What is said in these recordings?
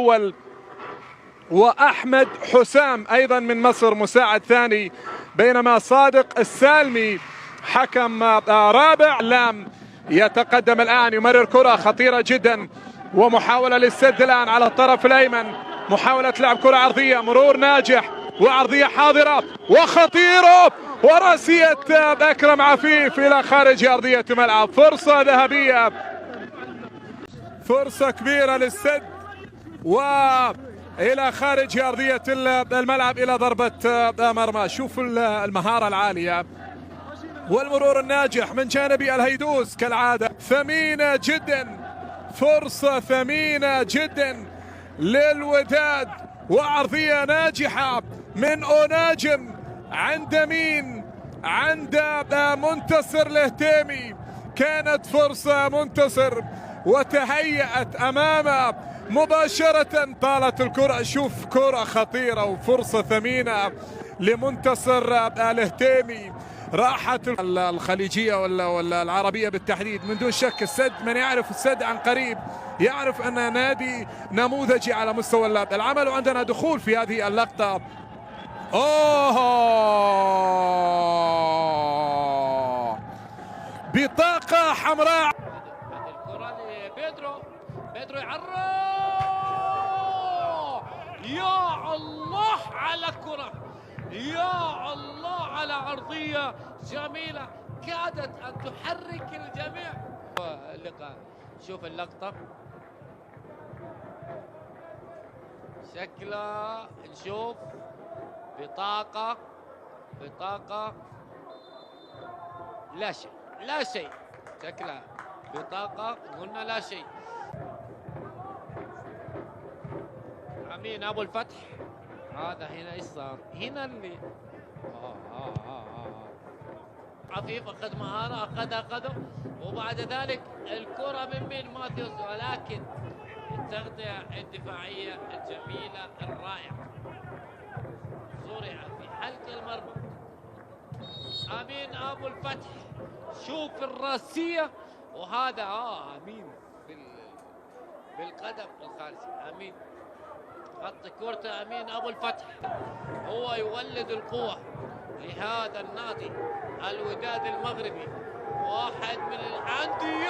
الأول، وأحمد حسام أيضا من مصر مساعد ثاني، بينما صادق السالمي حكم رابع. لام يتقدم الآن، يمرر كرة خطيرة جدا ومحاولة للسد الآن على الطرف الأيمن، محاولة لعب كرة عرضية، مرور ناجح وعرضية حاضرة وخطيرة وراسية أكرم عفيف إلى خارج أرضية الملعب. فرصة ذهبية، فرصة كبيرة للسد وإلى خارج أرضية الملعب إلى ضربة مرمى. شوف المهارة العالية والمرور الناجح من جانب الهيدوس كالعادة. ثمينة جدا، فرصة ثمينة جدا للوداد وعرضية ناجحة من أوناجم عند مين؟ عند منتصر الهتيمي. كانت فرصة منتصر وتهيأت أمامه مباشرة، طالت الكرة. شوف كرة خطيرة وفرصة ثمينة لمنتصر الهتيمي. راحت الخليجية ولا العربية بالتحديد من دون شك. السد، من يعرف السد عن قريب يعرف أن نادي نموذجي على مستوى العمل. وعندنا دخول في هذه اللقطة. بطاقة حمراء. الكرة لبيدرو، بيدرو يعرض، يا الله على الكرة، يا الله على عرضية جميلة كادت أن تحرك الجميع. اللقاء، شوف اللقطة شكلها، نشوف بطاقة لا شيء، لا شيء، شكلها بطاقة قلنا لا شيء. امين ابو الفتح، هذا هنا ايش صار؟ هنا اللي عفيف اخذ مهارة، اخذه وبعد ذلك الكرة من مين؟ ماثيوس، ولكن التغطية الدفاعية الجميلة الرائعة زرع في حلق المرمى. امين ابو الفتح، شوف الراسية، وهذا امين بالقدم الخارجي. امين خط كورته، امين ابو الفتح هو يولد القوة لهذا النادي الوداد المغربي. واحد من عندي،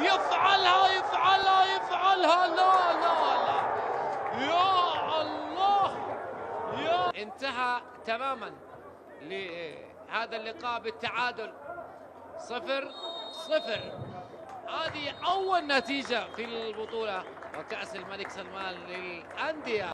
يفعلها لا يا الله، يا انتهى تماما لهذا اللقاء بالتعادل 0-0. هذه أول نتيجة في البطولة وكأس الملك سلمان للأندية.